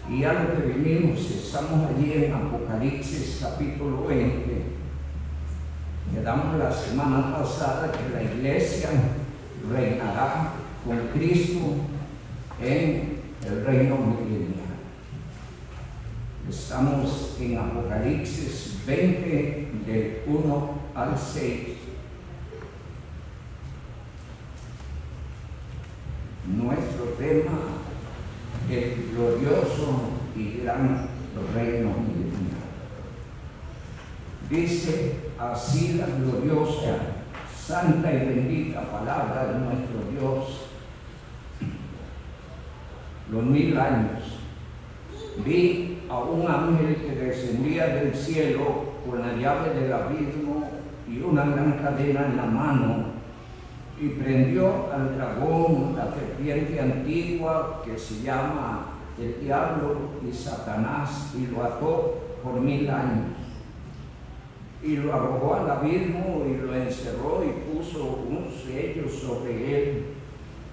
Y a lo que venimos, estamos allí en Apocalipsis capítulo 20. Quedamos la semana pasada que la iglesia reinará con Cristo en el reino milenial. Estamos en Apocalipsis 20 del 1 al 6. Nuestro tema, el glorioso y gran reino milenial. Dice así la gloriosa, santa y bendita palabra de nuestro Dios. Los 1000 años. Vi a un ángel que descendía del cielo con la llave del abismo y una gran cadena en la mano, y prendió al dragón, la serpiente antigua que se llama el diablo y Satanás, y lo ató por 1000 años. Y lo arrojó al abismo y lo encerró y puso un sello sobre él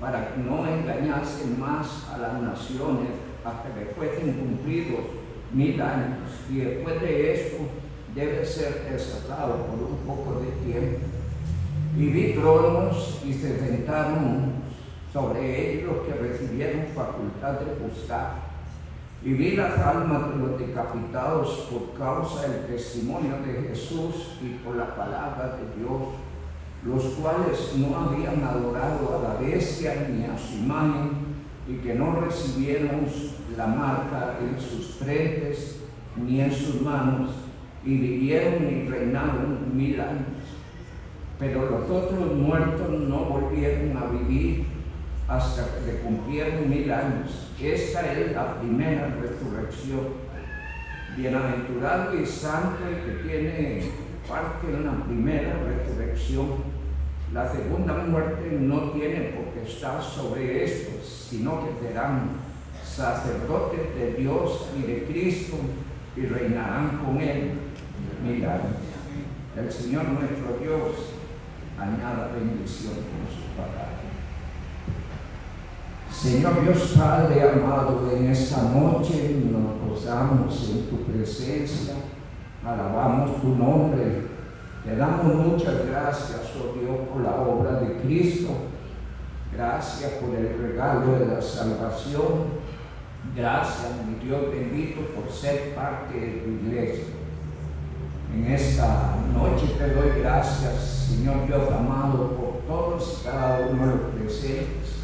para que no engañase más a las naciones hasta que fuesen cumplidos 1000 años. Y después de esto debe ser desatado por un poco de tiempo. Y vi tronos y se sentaron sobre ellos los que recibieron facultad de juzgar. Y vi las almas de los decapitados por causa del testimonio de Jesús y por la palabra de Dios, los cuales no habían adorado a la bestia ni a su imagen, y que no recibieron la marca en sus frentes ni en sus manos, y vivieron y reinaron 1000 años. Pero los otros muertos no volvieron a vivir hasta que le cumplieron 1000 años. Esta es la primera resurrección. Bienaventurado y santo el que tiene parte en la primera resurrección. La segunda muerte no tiene potestad sobre estos, sino que serán sacerdotes de Dios y de Cristo y reinarán con él 1000 años. El Señor nuestro Dios añada bendición con su palabra. Señor Dios Padre amado, en esta noche nos gozamos en tu presencia, alabamos tu nombre, te damos muchas gracias, oh Dios, por la obra de Cristo. Gracias por el regalo de la salvación. Gracias, mi Dios bendito, por ser parte de tu iglesia. En esta noche te doy gracias, Señor Dios amado, por todos y cada uno de los presentes,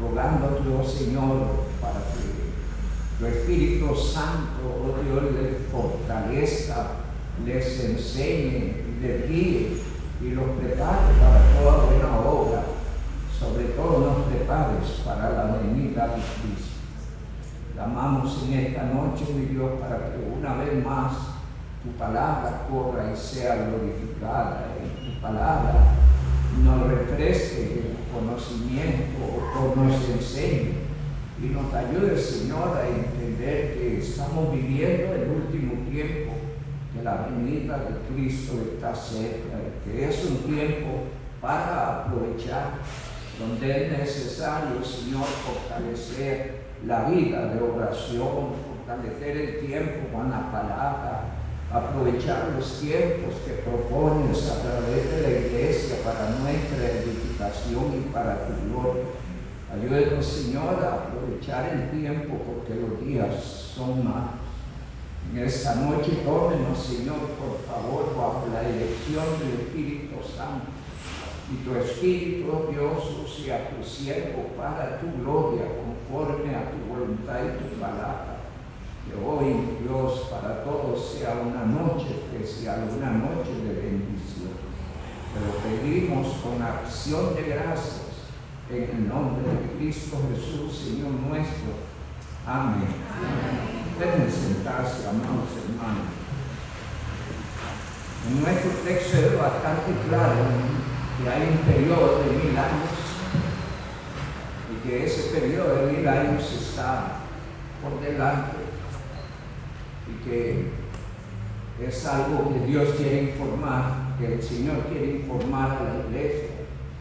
rogándote, oh Señor, para que tu Espíritu Santo, oh Dios, les fortalezca, les enseñe, les guíe y los prepare para toda buena obra. Sobre todo nos prepares para la venida de Cristo. Clamamos en esta noche, mi Dios, para que una vez más tu palabra corra y sea glorificada, y tu palabra nos refresque el conocimiento, nos enseñe y nos ayude, Señor, a entender que estamos viviendo el último tiempo, que la venida de Cristo está cerca, que es un tiempo para aprovechar, donde es necesario, Señor, fortalecer la vida de oración, fortalecer el tiempo con la palabra, aprovechar los tiempos que propones a través de la iglesia para nuestra edificación y para tu gloria. Ayúdenos, Señor, a aprovechar el tiempo porque los días son malos. En esta noche, tómenos, Señor, por favor, bajo la dirección del Espíritu Santo. Y tu Espíritu, oh Dios, sea tu siervo para tu gloria, conforme a tu voluntad y tu palabra. Que hoy, Dios, para todos sea una noche especial, una noche de bendición. Te lo pedimos con acción de gracias, en el nombre de Cristo Jesús, Señor nuestro. Amén. Pueden sentarse, amados hermanos. En nuestro texto es bastante claro que hay un periodo de 1000 años y que ese periodo de 1000 años está por delante y que es algo que Dios quiere informar, que el Señor quiere informar a la iglesia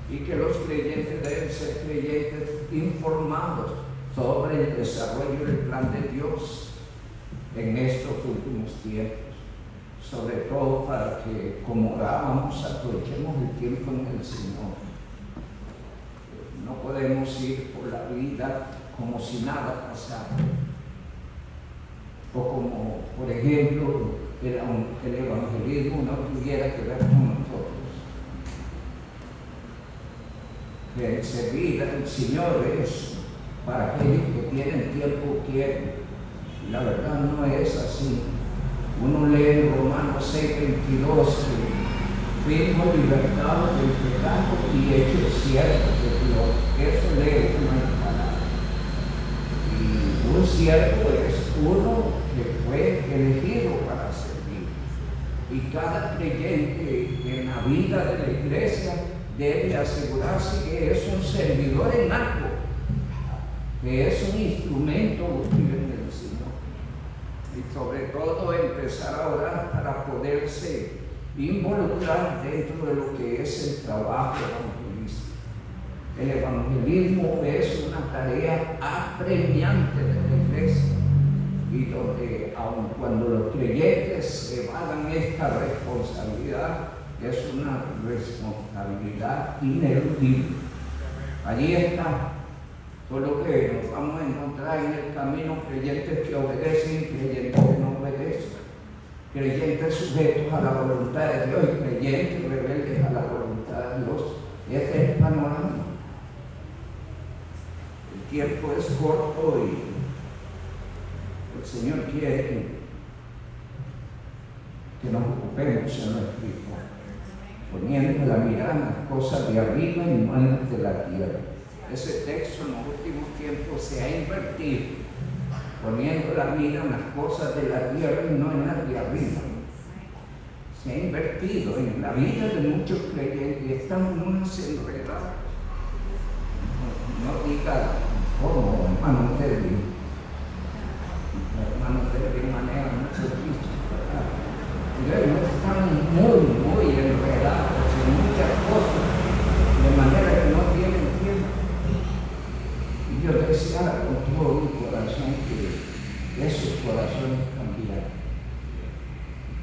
y que los creyentes deben ser creyentes informados sobre el desarrollo del plan de Dios en estos últimos tiempos, sobre todo para que, como orábamos, aprovechemos el tiempo en el Señor. No podemos ir por la vida como si nada pasara, o como, por ejemplo, el evangelismo no tuviera que ver con nosotros. Que el servir al Señor es para aquellos que tienen tiempo quieren. La verdad no es así. Uno lee en Romanos 6:22 que fuimos libertados del pecado y hechos siervos de Dios. Eso lee uno en palabra. Y un siervo es uno que fue elegido para servir. Y cada creyente en la vida de la iglesia debe asegurarse que es un servidor en algo, que es un instrumento útil en el Señor. Y sobre todo empezar a orar para poderse involucrar dentro de lo que es el trabajo evangelístico. El evangelismo es una tarea apremiante de la iglesia, y donde aun cuando los creyentes evadan esta responsabilidad, es una responsabilidad ineludible. Allí está solo que nos vamos a encontrar en el camino: creyentes que obedecen y creyentes que no obedecen, creyentes sujetos a la voluntad de Dios y creyentes rebeldes a la voluntad de Dios. Este es el panorama. El tiempo es corto y el Señor quiere que nos ocupemos en lo espiritual, poniendo la mirada en las cosas de arriba y no en las de la tierra. Ese texto en los últimos tiempos se ha invertido, poniendo la mira en las cosas de la tierra y no en las de arriba. Se ha invertido en la vida de muchos creyentes y están unos enredados. No diga cómo, hermano Terry. Hermano Terry maneja muchos dichos, ¿verdad? Ellos están muy enredados en muchas cosas, de manera que no tienen tiempo. Y yo deseara con todo mi corazón que esos corazones cambiaran,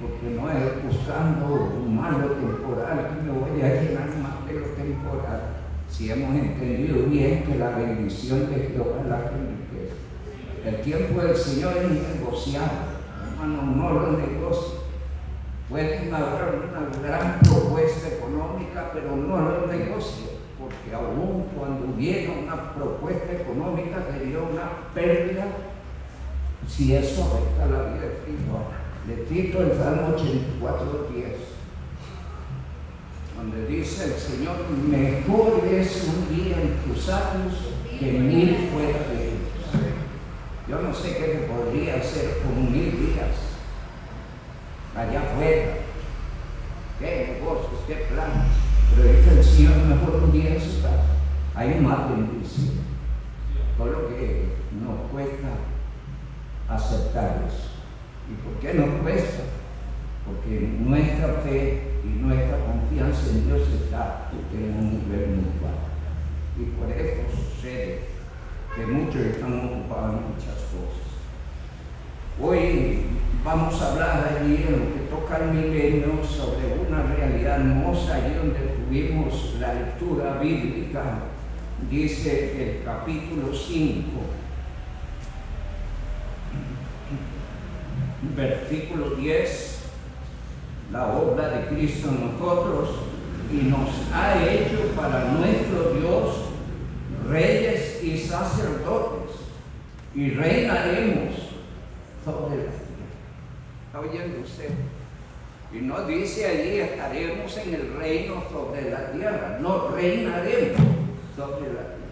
porque no es buscando un malo temporal que me voy a llenar más de lo temporal, si hemos entendido bien que la bendición de Jehová es la que enriquece. El tiempo del Señor es negociado, hermano, no lo negocie. Pueden haber una gran propuesta económica, pero no lo negocie, porque aún cuando hubiera una propuesta económica sería una pérdida si eso afecta la vida espiritual. Le cito el Salmo 84:10, donde dice el Señor: mejor es un día en tus años que 1000 fuera de ellos. Yo no sé qué se podría hacer con 1000 días allá afuera, qué negocios, qué planes, pero dice el Señor: mejor un día en su casa. Hay más bendición, todo lo que nos cuesta aceptar eso. ¿Y por qué nos cuesta? Porque nuestra fe y nuestra confianza en Dios está en un nivel muy bajo, y por eso sucede que muchos están ocupados en muchas cosas. Hoy vamos a hablar allí en lo que toca al milenio sobre una realidad hermosa, allí donde tuvimos la lectura bíblica. Dice el capítulo 5, versículo 10, la obra de Cristo en nosotros, y nos ha hecho para nuestro Dios reyes y sacerdotes, y reinaremos sobre la tierra. ¿Está oyendo usted? Y no dice allí estaremos en el reino sobre la tierra, no, reinaremos sobre la tierra.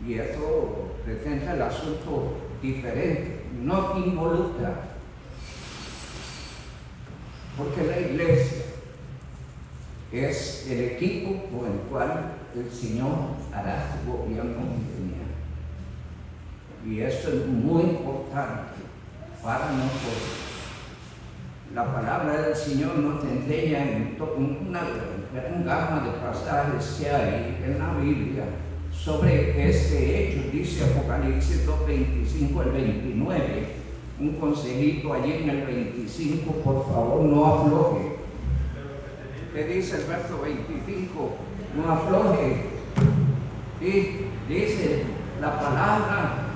Y eso presenta el asunto diferente, no involucra, porque la iglesia es el equipo con el cual el Señor hará su gobierno mundial. Y eso es muy importante para nosotros. La palabra del Señor nos enseña en una gran gama de pasajes que hay en la Biblia sobre este hecho. Dice Apocalipsis 2:25 al 29. Un consejito allí en el 25, por favor, no afloje. ¿Qué dice el verso 25? No afloje. Y dice la palabra,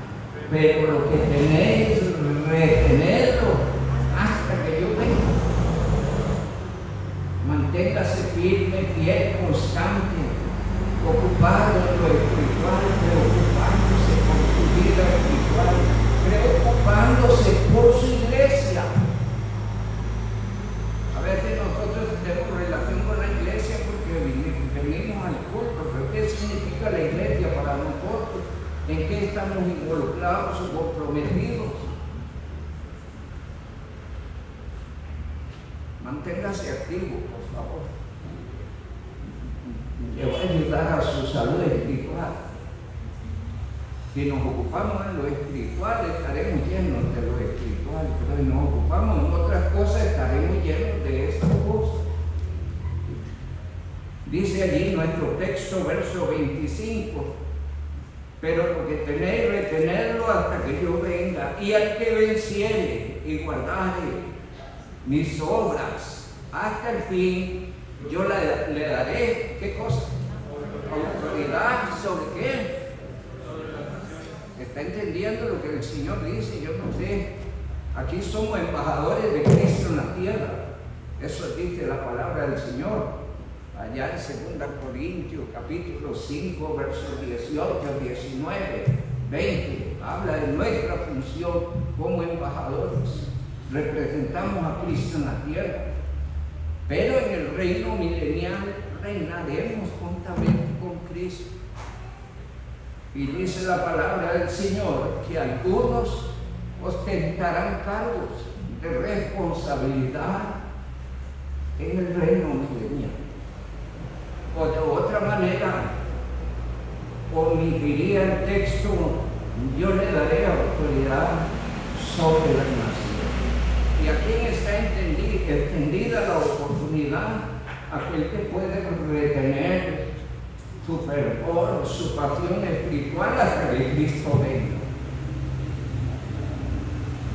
pero lo que tenéis, retenerlo hasta que yo venga. Manténgase firme, fiel, constante, ocupado en lo espiritual, preocupándose por su vida espiritual, preocupándose por su iglesia. A veces nosotros tenemos relación con la iglesia porque venimos al culto, pero ¿qué significa la iglesia para nosotros? ¿En qué estamos involucrados o comprometidos? Manténgase activo, por favor. Le va a ayudar a su salud espiritual. Si nos ocupamos en lo espiritual, estaremos llenos de lo espiritual, pero si nos ocupamos en otras cosas, estaremos llenos de esas cosas. Dice allí nuestro texto, verso 25, pero lo que tenéis, retenerlo hasta que yo venga, y al que venciere y guardare mis obras hasta el fin, yo le daré, ¿qué cosa? Autoridad, ¿sobre qué? ¿Está entendiendo lo que el Señor dice? Yo no sé. Aquí somos embajadores de Cristo en la tierra. Eso dice la palabra del Señor. Allá en 2 Corintios, capítulo 5, versos 18, 19, 20. Habla de nuestra función como embajadores. Representamos a Cristo en la tierra. Pero en el reino milenial reinaremos juntamente con Cristo. Y dice la palabra del Señor que algunos ostentarán cargos de responsabilidad en el reino milenial. O de otra manera, omitiría el texto, yo le daré autoridad sobre las naciones. ¿Y a quién está extendida la oportunidad? Aquel que puede retener su fervor, su pasión espiritual hasta que Cristo venga.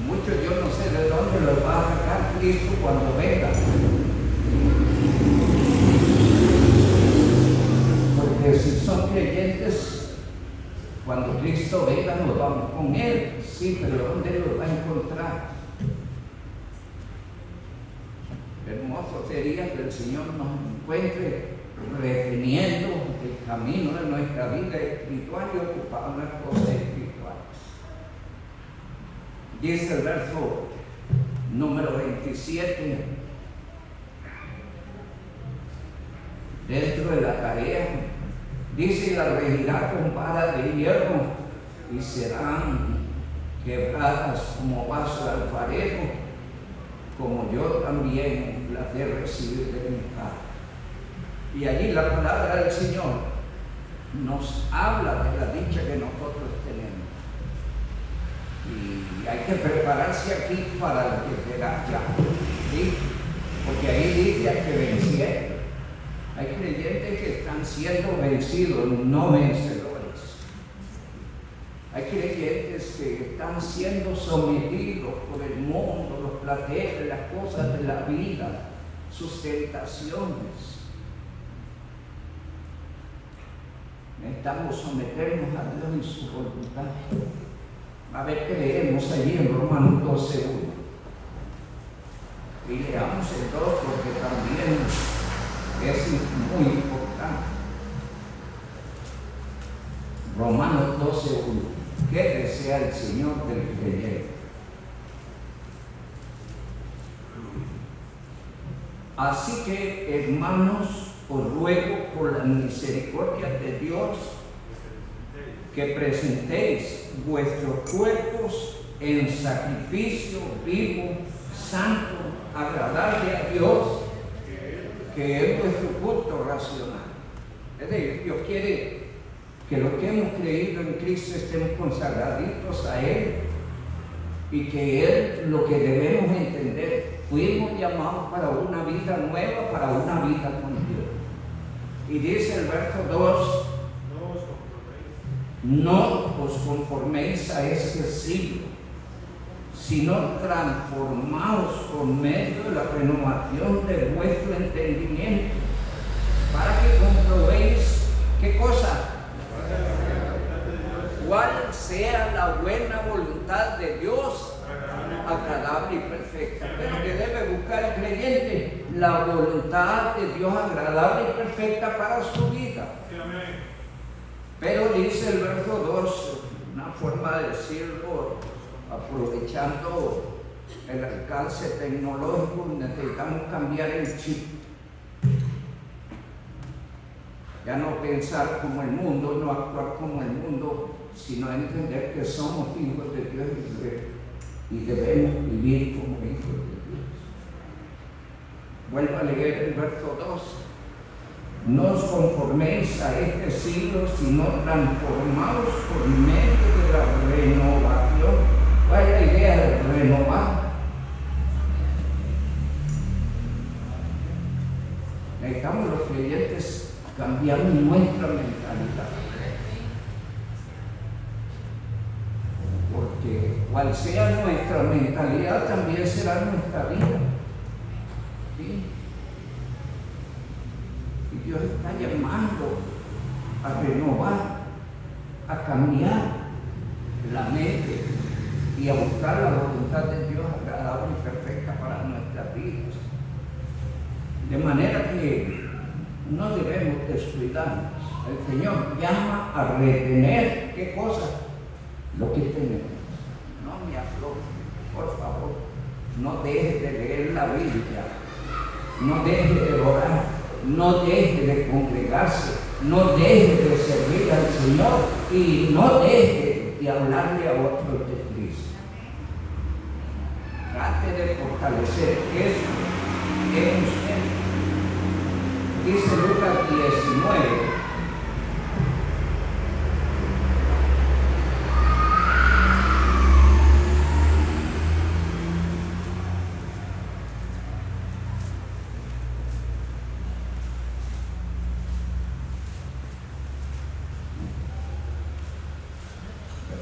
Muchos yo no sé de dónde los va a sacar Cristo cuando venga. Porque si son creyentes, cuando Cristo venga nos vamos con Él. Sí, pero ¿dónde los va a encontrar? Hermoso sería que el Señor nos encuentre reteniendo el camino de nuestra vida espiritual y ocupado en las cosas espirituales. Dice el verso número 27, dentro de la tarea, dice: la regirá con vara de hierro y serán quebradas como vaso de alfarero, como yo también las he recibido de mi Padre. Y allí la palabra del Señor nos habla de la dicha que nosotros tenemos. Y hay que prepararse aquí para lo que será ya, ¿sí? Porque ahí dice: hay que vencer. Hay creyentes que están siendo vencidos, no vencedores. Hay creyentes que están siendo sometidos por el mundo, los placeres, las cosas de la vida, sus tentaciones. Necesitamos someternos a Dios y su voluntad. A ver qué leemos allí en Romanos 12:1. Y leamos el 2 porque también es muy importante. Romanos 12:1. ¿Qué desea el Señor del creyente? Así que, hermanos, os ruego por la misericordia de Dios que presentéis vuestros cuerpos en sacrificio vivo, santo, agradable a Dios, que es vuestro culto racional. Es decir, Dios quiere que los que hemos creído en Cristo estemos consagraditos a Él y que Él, lo que debemos entender, fuimos llamados para una vida nueva, para una vida con Dios. Y dice el verso 2, no os conforméis a este siglo, sino transformaos por medio de la renovación de vuestro entendimiento, para que comprobéis, ¿qué cosa? Cuál sea la buena voluntad de Dios, agradable y perfecta. Pero que debe buscar el creyente la voluntad de Dios agradable y perfecta para su vida. Pero dice el verso 2, una forma de decirlo, aprovechando el alcance tecnológico, necesitamos cambiar el chip. Ya no pensar como el mundo, no actuar como el mundo, sino entender que somos hijos de Dios y debemos vivir como hijos de Dios. Vuelvo a leer el verso 2. No os conforméis a este siglo, sino transformaos por medio de la renovación. ¿Cuál es la idea de renovar? Necesitamos los creyentes cambiar nuestra mentalidad. Porque cual sea nuestra mentalidad, también será nuestra vida. ¿Sí? Y Dios está llamando a renovar, a cambiar la mente y a buscar la voluntad de Dios agradable y perfecta para nuestras vidas. De manera que no debemos descuidarnos. El Señor llama a retener, ¿qué cosa? Lo que tenemos. No me afloje, por favor. No deje de leer la Biblia. No deje de orar. No deje de congregarse. No deje de servir al Señor. Y no deje de hablarle a otros de Cristo. Trate de fortalecer eso en usted. Dice Lucas 19.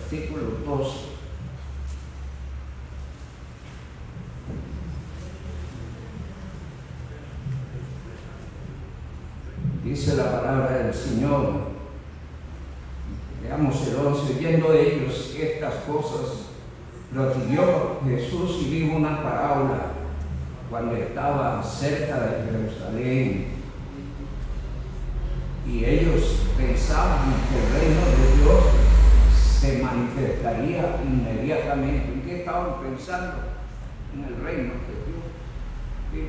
Versículo 12. Dice la palabra del Señor. Veamos el 11. Oyendo ellos estas cosas, prosiguió Jesús y dijo una parábola cuando estaba cerca de Jerusalén. Y ellos pensaban que el reino de Dios se manifestaría inmediatamente. ¿En qué estaban pensando? En el reino de Dios. ¿Sí?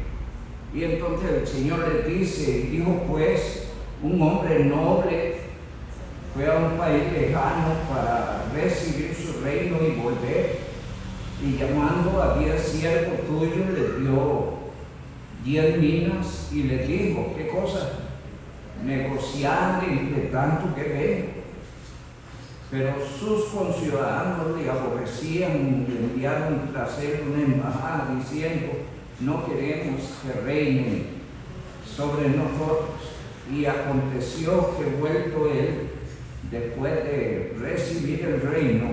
Y entonces el Señor les dice, y dijo pues, un hombre noble fue a un país lejano para recibir su reino y volver. Y llamando a 10 siervos tuyos, les dio 10 minas y les dijo, ¿qué cosa? Negociar entre tanto que ven. Pero sus conciudadanos le aborrecían y le enviaron tras él una embajada diciendo, no queremos que reine sobre nosotros. Y aconteció que vuelto él, después de recibir el reino,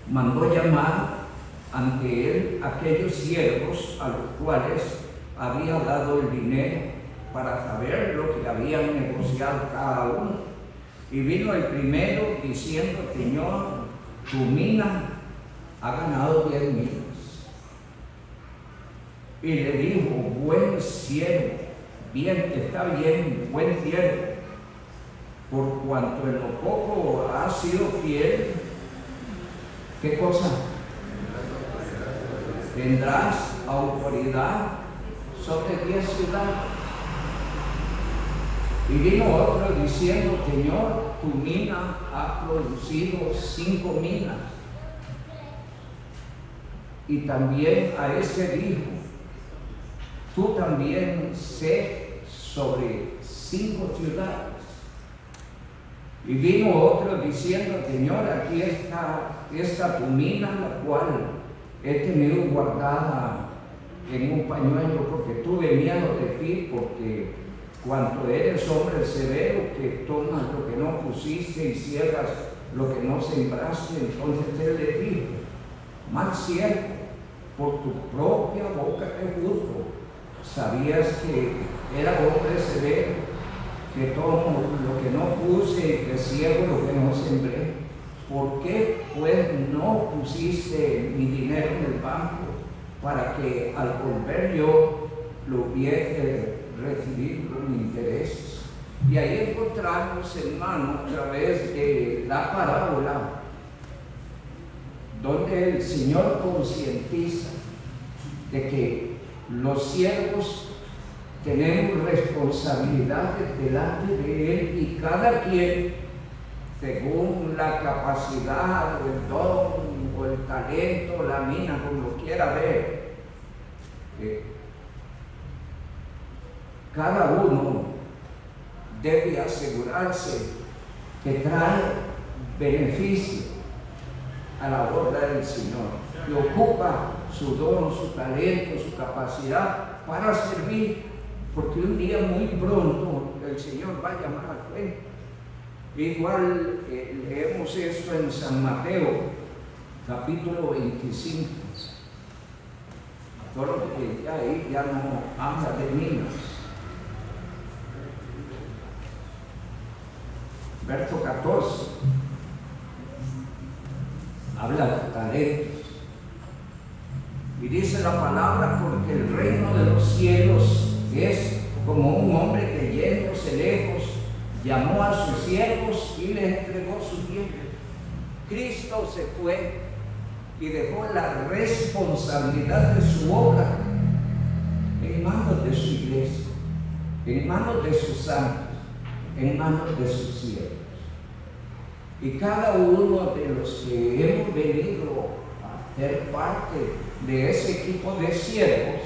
mandó llamar ante él aquellos siervos a los cuales había dado el dinero para saber lo que habían negociado cada uno. Y vino el primero diciendo, Señor, tu mina ha ganado 10 minas. Y le dijo, buen siervo, bien, está bien, buen siervo, por cuanto en lo poco has sido fiel, ¿qué cosa? Tendrás autoridad sobre 10 ciudades. Y vino otro diciendo, Señor, tu mina ha producido 5 minas. Y también a ese dijo, tú también sé sobre 5 ciudades. Y vino otro diciendo, Señor, aquí está esta tu mina, la cual he tenido guardada en un pañuelo porque tuve miedo de ti, porque cuanto eres hombre severo, que tomas lo que no pusiste y ciegas lo que no sembraste. Entonces él le dijo: mal siervo, por tu propia boca te juzgo. ¿Sabías que era hombre severo, que tomo lo que no puse y que ciego lo que no sembré? ¿Por qué pues no pusiste mi dinero en el banco, para que al volver yo lo hubiese recibido con intereses? Y ahí encontramos, hermano, a través de la parábola, donde el Señor concientiza de que los siervos tenemos responsabilidades delante de Él, y cada quien, según la capacidad, o el don, o el talento, la mina, como lo quiera ver, cada uno debe asegurarse que trae beneficio a la obra del Señor, que ocupa su don, su talento, su capacidad para servir, porque un día muy pronto el Señor va a llamar a cuenta. Igual leemos esto en San Mateo, capítulo 25. Solo que ahí ya no habla de niños. Verso 14. Habla de talentos. Y dice la palabra: porque el reino de los cielos es como un hombre que yéndose lejos llamó a sus siervos y les entregó sus bienes. Cristo se fue y dejó la responsabilidad de su obra en manos de su iglesia, en manos de sus santos, en manos de sus siervos. Y cada uno de los que hemos venido a ser parte de ese equipo de siervos,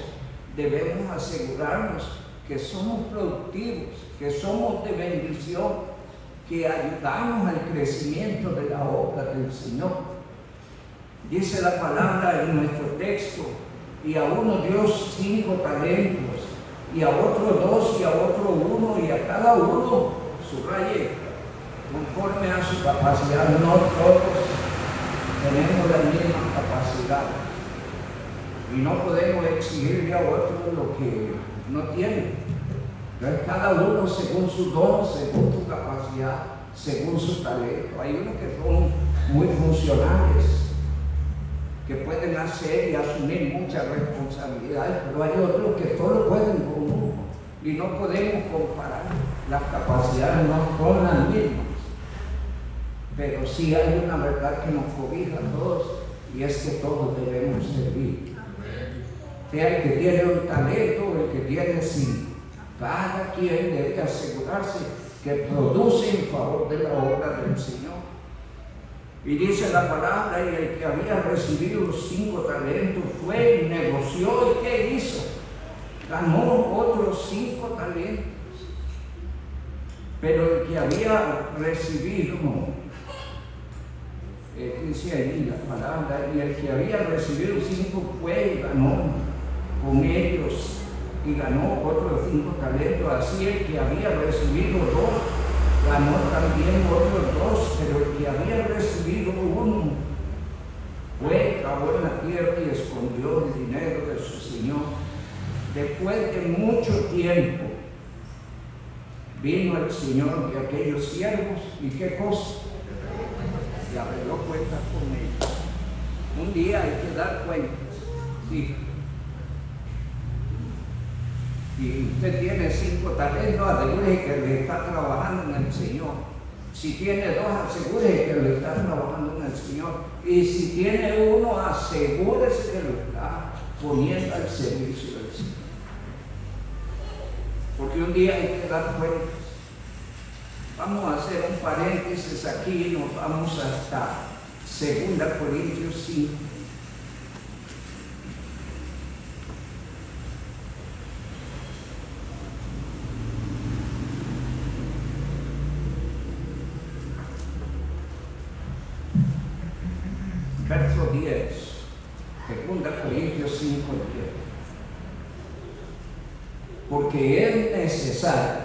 debemos asegurarnos que somos productivos, que somos de bendición, que ayudamos al crecimiento de la obra del Señor. Dice la palabra en nuestro texto: y a uno dio 5 talentos, y a otro 2, y a otro 1, y a cada uno, subraye, conforme a su capacidad. No todos tenemos la misma capacidad, y no podemos exigirle a otro lo que no tiene. Entonces, cada uno según su don, según su capacidad, según su talento. Hay unos que son muy funcionales, que pueden hacer y asumir muchas responsabilidades, pero hay otros que solo pueden con uno, y no podemos comparar. Las capacidades no son las mismas, pero sí hay una verdad que nos cobija a todos, y es que todos debemos servir. Sea el que tiene un talento o el que tiene 5, cada quien debe asegurarse que produce en favor de la obra del Señor. Y dice la palabra: y el que había recibido los 5 talentos fue y negoció. ¿Y qué hizo? Ganó otros 5 talentos. Pero el que había recibido, dice ahí la palabra, y el que había recibido 5 fue y ganó con ellos, y ganó otros 5 talentos. Así el que había recibido 2 ganó también otros 2, pero el que había recibido 1 fue, cavó en la tierra y escondió el dinero de su señor. Después de mucho tiempo vino el señor de aquellos siervos, y ¿qué cosa? Y arregló cuentas con ellos. Un día hay que dar cuentas, sí. Si usted tiene 5 talentos, asegúrese que le está trabajando en el Señor. Si tiene 2, asegúrese que le está trabajando en el Señor. Y si tiene 1, asegúrese que lo está poniendo al servicio del Señor. Porque un día hay que dar cuentas. Vamos a hacer un paréntesis aquí y nos vamos hasta 2 Corintios 5. Verso 10, 2 Corintios 5, 10. Porque es necesario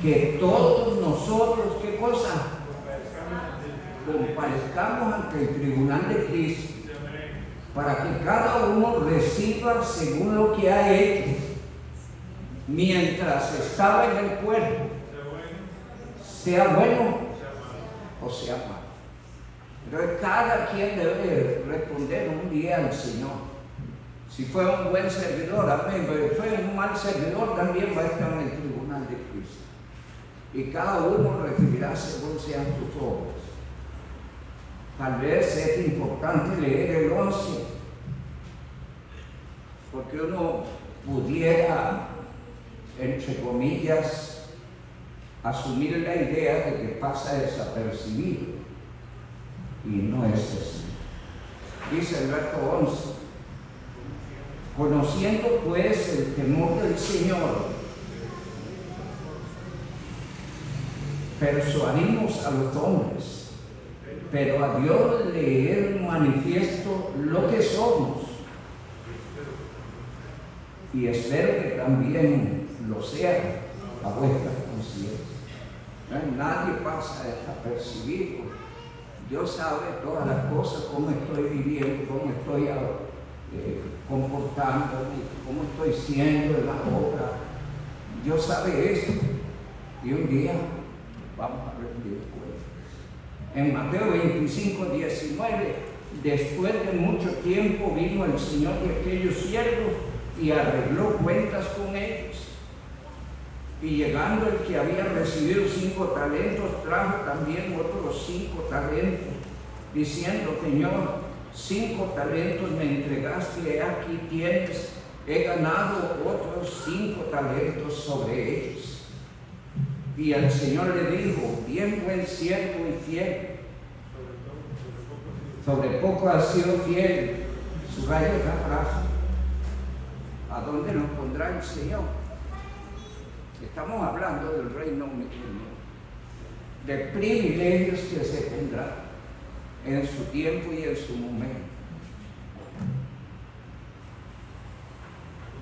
que todos nosotros, ¿qué cosa? Comparezcamos ante el tribunal de Cristo, para que cada uno reciba según lo que ha hecho mientras estaba en el cuerpo, sea bueno o sea malo. Pero cada quien debe responder un día al Señor. Si fue un buen servidor, amén, pero fue un mal servidor, también va a estar en el tribunal de Cristo. Y cada uno recibirá según sean sus obras. Tal vez es importante leer el 11, porque uno pudiera, entre comillas, asumir la idea de que pasa desapercibido, y no es así. Dice el verso 11: conociendo pues el temor del Señor, persuadimos a los hombres, pero a Dios le es manifiesto lo que somos, y espero que también lo sea a vuestra conciencia. Nadie pasa desapercibido. Dios sabe todas las cosas, cómo estoy viviendo, cómo estoy comportándome, cómo estoy siendo en la obra. Dios sabe eso, y un día vamos a rendir cuentas. En Mateo 25, 19, después de mucho tiempo vino el Señor de aquellos siervos y arregló cuentas con ellos. Y llegando el que había recibido 5 talentos, trajo también otros 5 talentos, diciendo: Señor, 5 talentos me entregaste, y aquí tienes, he ganado otros 5 talentos sobre ellos. Y el Señor le dijo: bien buen siervo y fiel, sobre poco has sido fiel, subraya esa frase. ¿A dónde nos pondrá el Señor? Estamos hablando del reino milenio, de privilegios que se tendrán en su tiempo y en su momento.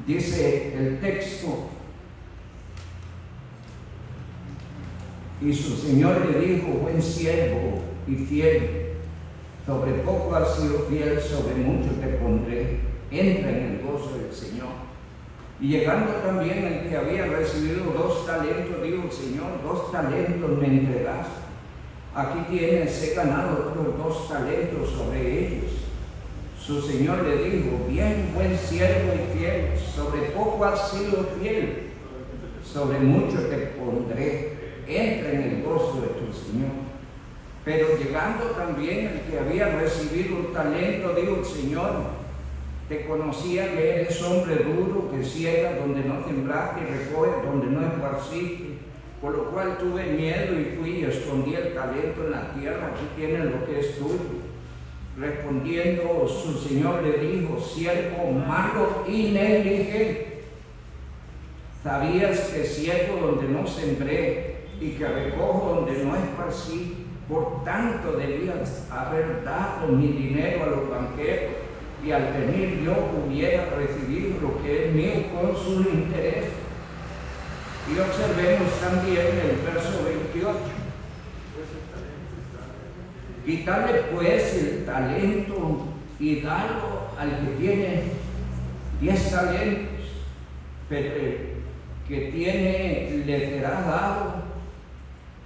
Dice el texto: y su Señor le dijo: buen siervo y fiel, sobre poco has sido fiel, sobre mucho te pondré, entra en el gozo del Señor. Y llegando también el que había recibido 2 talentos, dijo: Señor, 2 talentos me entregaste, aquí tienes, he ganado otros 2 talentos sobre ellos. Su Señor le dijo: bien buen siervo y fiel, sobre poco has sido fiel, sobre mucho te pondré, entra en el gozo de tu Señor. Pero llegando también el que había recibido un talento, dijo: Señor, te conocía que eres hombre duro, que ciegas donde no sembraste y recoges donde no esparciste, por lo cual tuve miedo y fui y escondí el talento en la tierra, aquí tienes lo que es tuyo. Respondiendo su Señor le dijo: siervo malo y negligente, sabías que ciego donde no sembré y que recojo donde no esparcí, por tanto debías haber dado mi dinero a los banqueros, y al venir yo hubiera recibido lo que es mío con su interés. Y observemos también el verso 28. Quitarle pues el talento y darlo al que tiene 10 talentos, pero el que tiene le será dado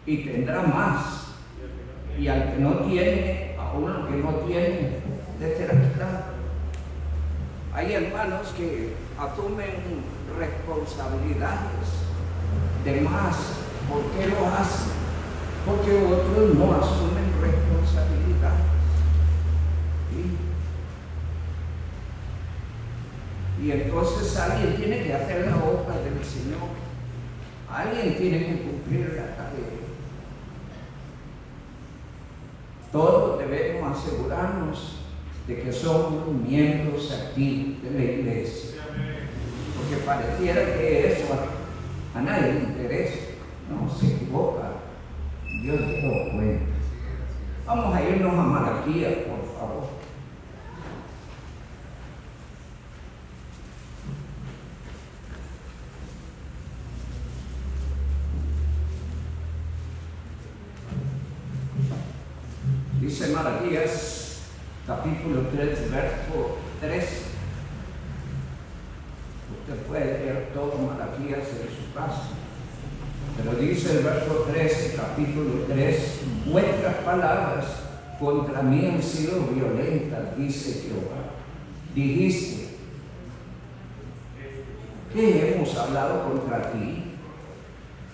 y tendrá más, y al que no tiene, aún lo que no tiene, le será quitado. Hay hermanos que asumen responsabilidades de más. ¿Por qué lo hacen? Porque otros no asumen responsabilidades. ¿Sí? Y entonces alguien tiene que hacer la obra del Señor. Alguien tiene que cumplir la tarea. Todos debemos asegurarnos de que somos miembros activos de la iglesia, porque pareciera que eso a nadie le interesa. No, se equivoca. Dios dio cuenta. Vamos a irnos a Malaquías, por favor. Dice Malaquías, capítulo 3, verso 13. Usted puede leer todo Malaquías en su casa. Pero dice el verso 13, capítulo 3, vuestras palabras contra mí han sido violentas, dice Jehová. Dijiste, ¿qué hemos hablado contra ti?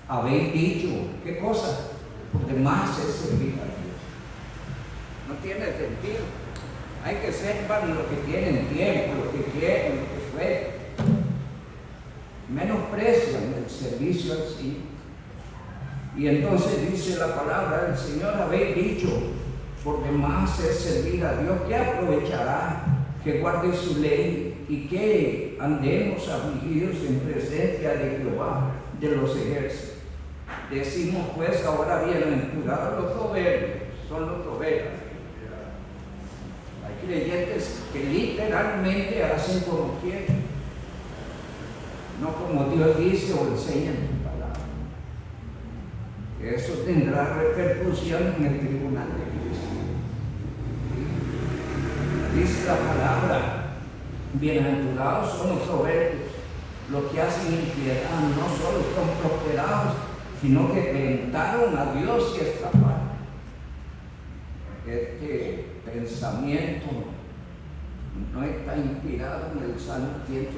Habéis dicho, ¿qué cosa? Porque más es servir a Dios. No tiene sentido. Hay que ser para los que tienen tiempo, los que quieren, los que pueden. Menosprecian el servicio al Señor. Y entonces dice la palabra del Señor, habéis dicho, porque más es servir a Dios. ¿Qué aprovechará que guarde su ley y que andemos afligidos en presencia de Jehová de los ejércitos? Decimos pues ahora bienaventurados los soberbios, son los soberbios. Hay creyentes que literalmente hacen como quieren, no como Dios dice o enseña en su palabra. Eso tendrá repercusión en el tribunal de Cristo. Dice la palabra, bienaventurados son los soberbios, los que hacen impiedad, no solo son prosperados, sino que tentaron a Dios y escaparon. Este pensamiento no está inspirado en el Salmo 139,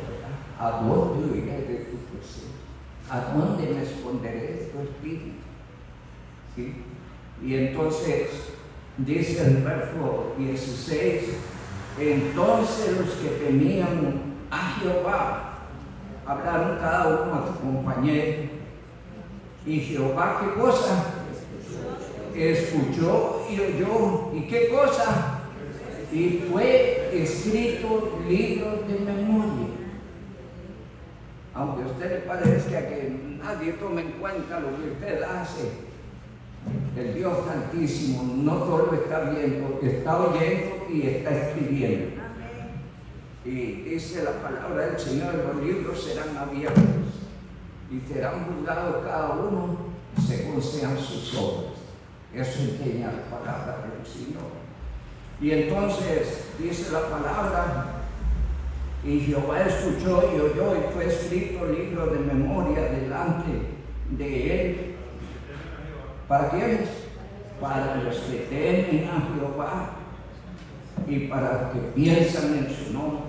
¿verdad? ¿A dónde huiré de tu presencia? ¿A dónde me esconderé de tu espíritu? ¿Sí? Y entonces dice el verso 16, entonces los que temían a Jehová hablaron cada uno a su compañero. Y Jehová, ¿qué cosa? Escuchó y oyó. ¿Y qué cosa? Y fue escrito libros de memoria. Aunque a usted le parezca que nadie tome en cuenta lo que usted hace, el Dios Santísimo no solo está viendo, está oyendo y está escribiendo. Y dice la palabra del Señor, los libros serán abiertos y serán juzgados cada uno según sean sus obras. Eso enseña la palabra del Señor. Y entonces dice la palabra, y Jehová escuchó y oyó, y fue escrito libro de memoria delante de él. ¿Para quiénes? Para los que temen a Jehová y para los que piensan en su nombre.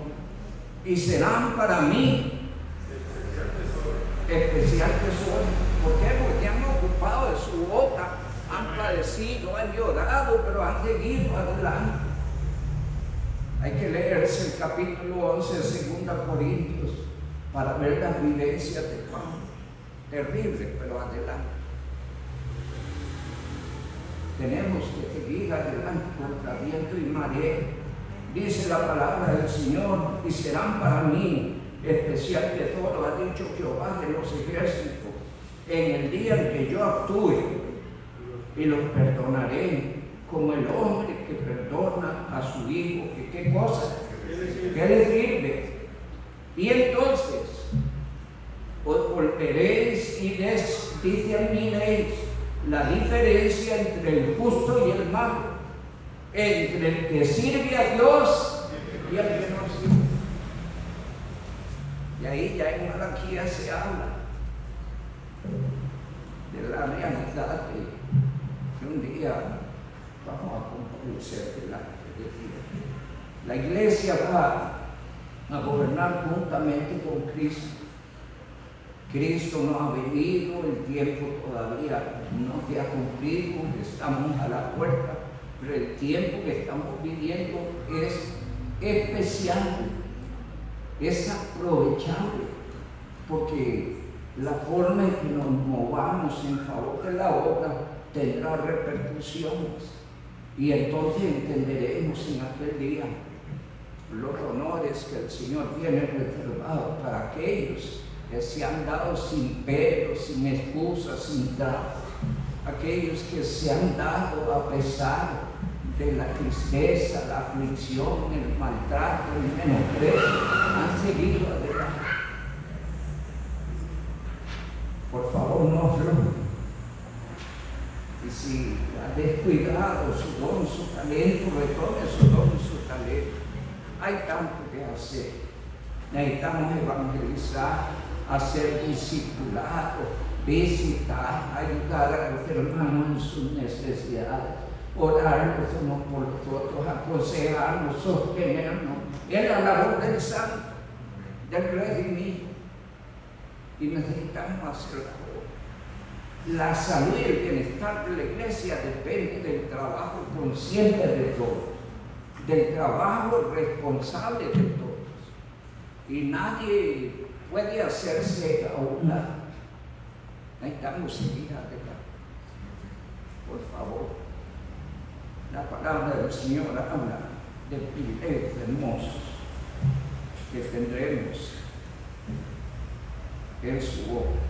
Y serán para mí especial tesoro. ¿Por qué? Porque han ocupado de su obra, han padecido, han llorado, pero han seguido adelante. Hay que leerse el capítulo 11 de 2 Corintios para ver las vivencias de Juan. Terrible, pero adelante. Tenemos que seguir adelante contra viento y marea. Dice la palabra del Señor, y serán para mí especial tesoro, ha dicho Jehová de los ejércitos, en el día en que yo actúe, y los perdonaré, como el hombre que perdona a su hijo. ¿Qué cosa? ¿Qué le sirve? Y entonces os volveréis y dice a mí leéis la diferencia entre el justo y el malo, entre el que sirve a Dios y el que no sirve. Y ahí ya en Malaquías se habla de la realidad que un día vamos a comparecer delante de Dios. La iglesia va a gobernar juntamente con Cristo. Cristo no ha venido, el tiempo todavía no se ha cumplido, estamos a la puerta, pero el tiempo que estamos viviendo es especial, es aprovechable, porque la forma en que nos movamos en favor de la obra tendrá repercusiones, y entonces entenderemos en aquel día los honores que el Señor tiene reservados para aquellos que se han dado sin pelos, sin excusas, sin trabas, aquellos que se han dado a pesar de la tristeza, la aflicción, el maltrato, el menosprecio, han seguido adelante. Por favor, no aflojen. Y si ha descuidado su don, su talento, retome su don, su talento. Hay tanto que hacer. Necesitamos evangelizar, hacer discipulado, visitar, ayudar a los hermanos en sus necesidades, orar los unos por los otros, aconsejarnos, sostenernos. Es la labor del santo, del redimido. Y necesitamos hacerlo. La salud y el bienestar de la iglesia depende del trabajo consciente de todos, del trabajo responsable de todos. Y nadie puede hacerse a un lado. Necesitamos seguir adelante. Por favor, la palabra del Señor habla de privilegios hermosos que tendremos en su obra.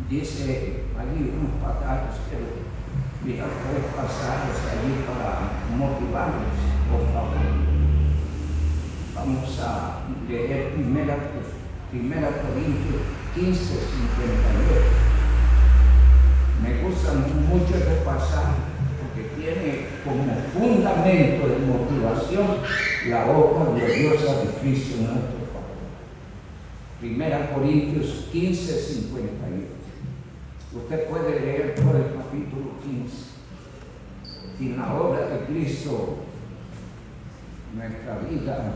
Dice allí unos pasajes, mira, 3 pasajes allí para motivarnos, por favor. Vamos a leer 1 Corintios 15, 58. Me gustan mucho este pasaje porque tiene como fundamento de motivación la obra gloriosa de Cristo en nuestro favor. 1 Corintios 15, 58. Usted puede leer todo el capítulo 15. Sin la obra de Cristo, nuestra vida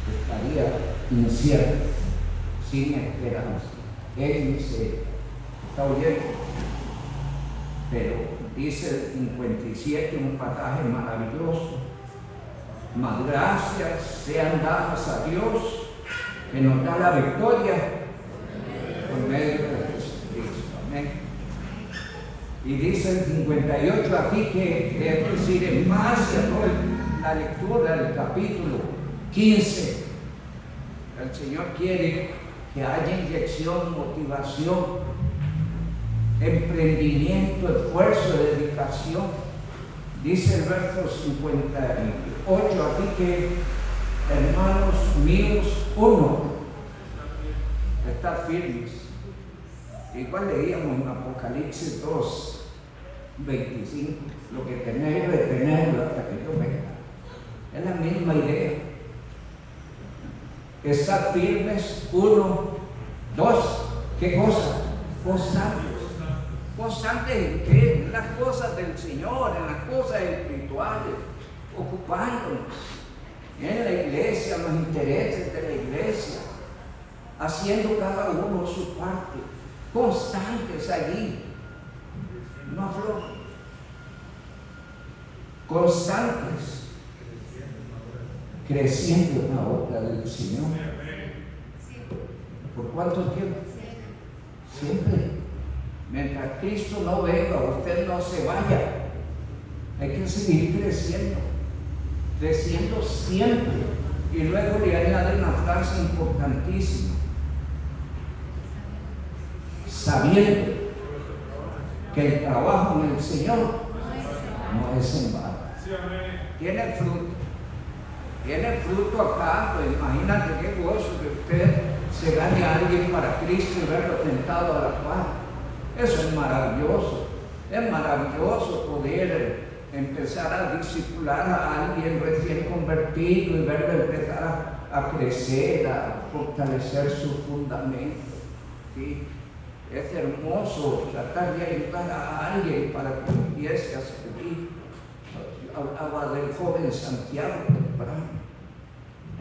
estaría incierta, sin esperanza. Él dice, está oyendo, pero dice el 57, un pasaje maravilloso: mas gracias sean dadas a Dios que nos da la victoria por medio de Jesucristo. Amén. Y dice el 58, así que es decir, en más de la lectura del capítulo 15, el Señor quiere que haya inyección, motivación, emprendimiento, esfuerzo, dedicación. Dice el verso 58, así que, hermanos míos, estar firmes. Igual leíamos en Apocalipsis 2, 25, lo que tenéis, retenerlo hasta que yo venga. Es la misma idea. Estar firmes, 1, 2, ¿qué cosa? Constantes. ¿Constantes en qué? En las cosas del Señor, en las cosas espirituales, ocupándonos en la iglesia, los intereses de la iglesia, haciendo cada uno su parte, constantes allí, no aflojen, constantes, creciendo en la obra del Señor. ¿Por cuánto tiempo? Siempre. Mientras Cristo no venga, usted no se vaya. Hay que seguir creciendo, creciendo siempre. Y luego le añade una frase importantísima: sabiendo que el trabajo en el Señor no es en vano. Tiene fruto. Tiene fruto acá. Pues imagínate qué gozo que usted se gane a alguien para Cristo y verlo tentado a la paz. Eso es maravilloso. Es maravilloso poder empezar a discipular a alguien recién convertido y verlo empezar a crecer, a fortalecer su fundamento. ¿Sí? Es hermoso tratar de ayudar a alguien para que empiece a servir. Hablaba del joven Santiago temprano.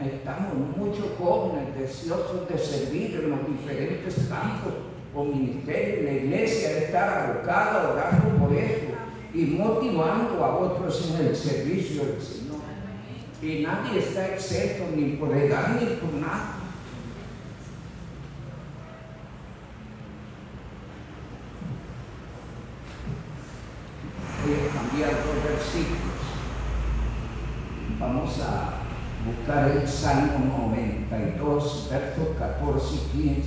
Estamos muchos jóvenes deseosos de servir en los diferentes campos o ministerios. La iglesia debe estar abocada a orar por esto y motivando a otros en el servicio del Señor. Y nadie está exento ni por edad ni por nada. Voy a cambiar 2 versículos. Vamos a buscar el Salmo 92, versos 14 y 15,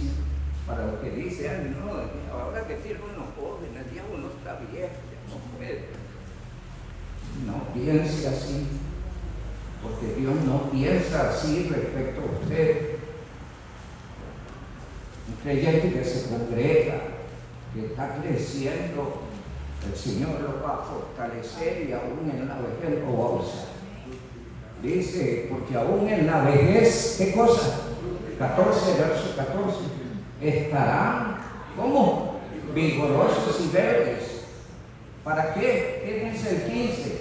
para lo que dice: ay, no, ahora que tiene unos jóvenes, ya uno está viejo, ya no puede. No piense así, porque Dios no piensa así respecto a usted. Un creyente que se congrega, que está creciendo, El Señor lo va a fortalecer y aún en la vejez lo va a usar. Dice, porque aún en la vejez, ¿qué cosa? 14, verso 14. Estarán, ¿cómo? Vigorosos y verdes. ¿Para qué? ¿Qué dice el 15?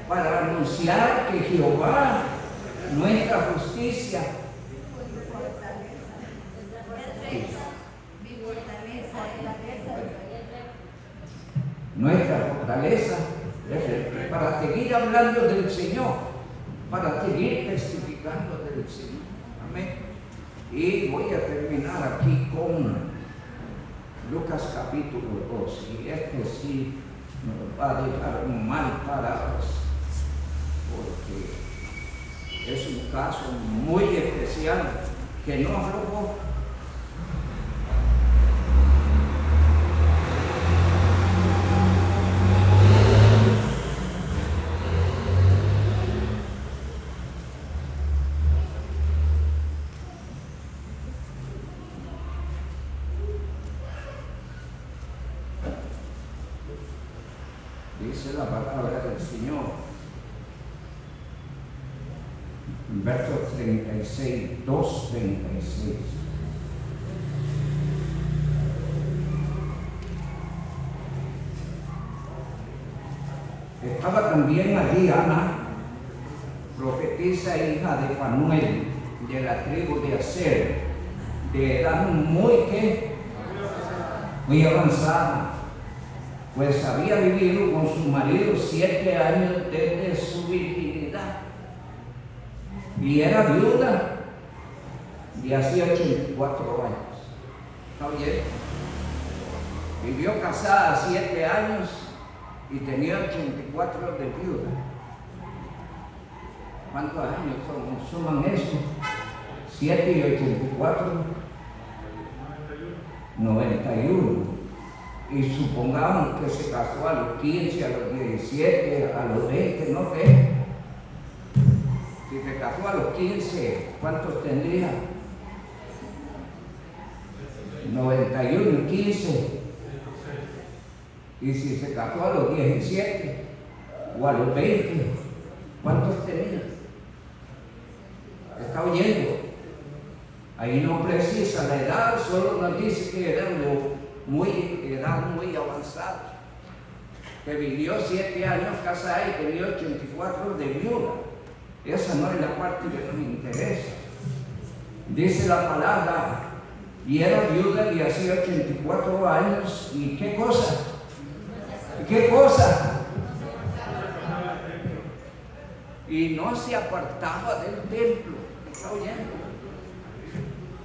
Para anunciar que Jehová, nuestra justicia, nuestra fortaleza, para seguir hablando del Señor, para seguir testificando del Señor. Amén. Y voy a terminar aquí con Lucas capítulo 2, y sí nos va a dejar mal parados, porque es un caso muy especial que no aflojó. Dice la palabra del Señor, verso 36, 2:36. Estaba también allí Ana, profetisa hija de Fanuel, de la tribu de Aser, de edad muy avanzada, pues había vivido con su marido 7 años desde su virginidad, y era viuda y hacía 84 años. ¿Está bien? Vivió casada 7 años y tenía 84 de viuda. ¿Cuántos años suman eso? 7 y 84, 91. Y supongamos que se casó a los 15, a los 17, a los 20, no sé. Si se casó a los 15, ¿cuántos tendría? 91 y 15. Y si se casó a los 17 o a los 20, ¿cuántos tenía? ¿Está oyendo? Ahí no precisa la edad, solo nos dice que era edad muy avanzada, que vivió 7 años casada y tenía 84 de viuda. Esa no es la parte que nos interesa. Dice la palabra, y era viuda y hacía 84 años, ¿y qué cosa? ¿Qué cosa? Y no se apartaba del templo. ¿Está oyendo?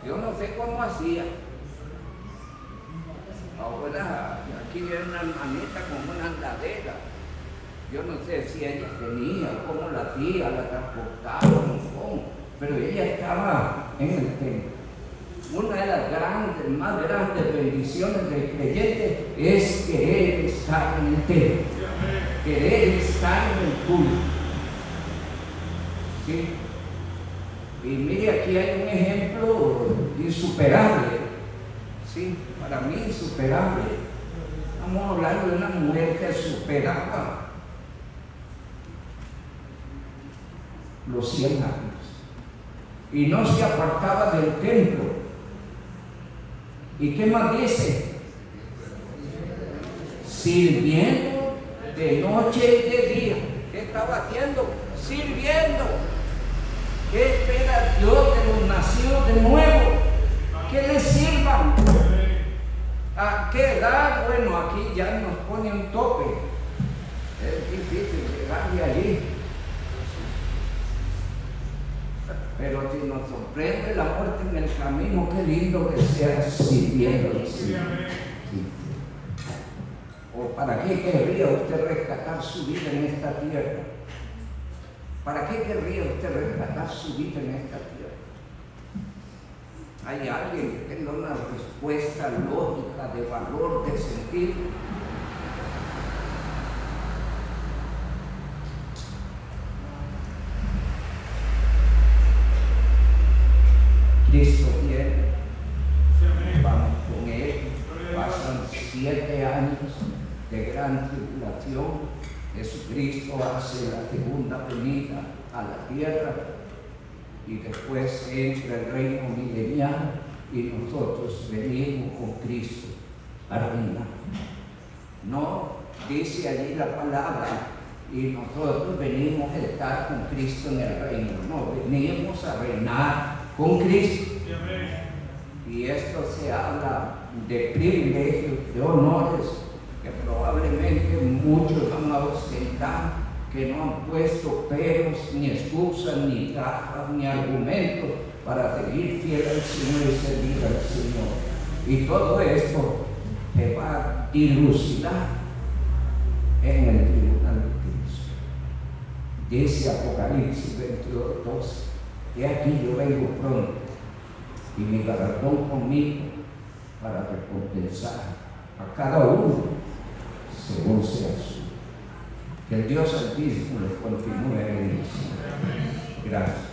Yo no sé cómo hacía. Ahora, aquí viene una hermanita con una andadera. Yo no sé si ella tenía, cómo la hacía, la transportaba, cómo, pero ella estaba en el templo. Una de las más grandes bendiciones del creyente es querer estar en el templo, querer estar en el culto. ¿Sí? Y mire, aquí hay un ejemplo insuperable. Sí, para mí insuperable. Estamos hablando de una mujer que superaba los 100 años y no se apartaba del templo. ¿Y qué más dice? Sirviendo de noche y de día. ¿Qué estaba haciendo? Sirviendo. ¿Qué espera Dios de los nacidos de nuevo? Que les sirvan. ¿A qué edad? Bueno, aquí ya nos pone un tope. Es difícil llegar de allí. Pero si nos sorprende la muerte en el camino, qué lindo que sea sirviendo. Sí. ¿O para qué querría usted rescatar su vida en esta tierra? ¿Para qué querría usted rescatar su vida en esta tierra? ¿Hay alguien que tenga una respuesta lógica, de valor, de sentido? Cristo viene, vamos con Él, pasan 7 años de Jesucristo hace la segunda venida a la tierra y después entra el reino milenial y nosotros venimos con Cristo a reinar. No dice allí la palabra y nosotros venimos a estar con Cristo en el reino. No, venimos a reinar con Cristo. Y esto se habla de privilegios, de honores, que probablemente muchos van a ostentar, que no han puesto peros, ni excusas, ni trabas, ni argumentos para seguir fiel al Señor y servir al Señor. Y todo esto se va a dilucidar en el tribunal de Cristo. Dice Apocalipsis 22:12, he aquí yo vengo pronto, y mi galardón conmigo para recompensar a cada uno según sea su. Que el Dios Altísimo les continúe bendiciendo. Gracias.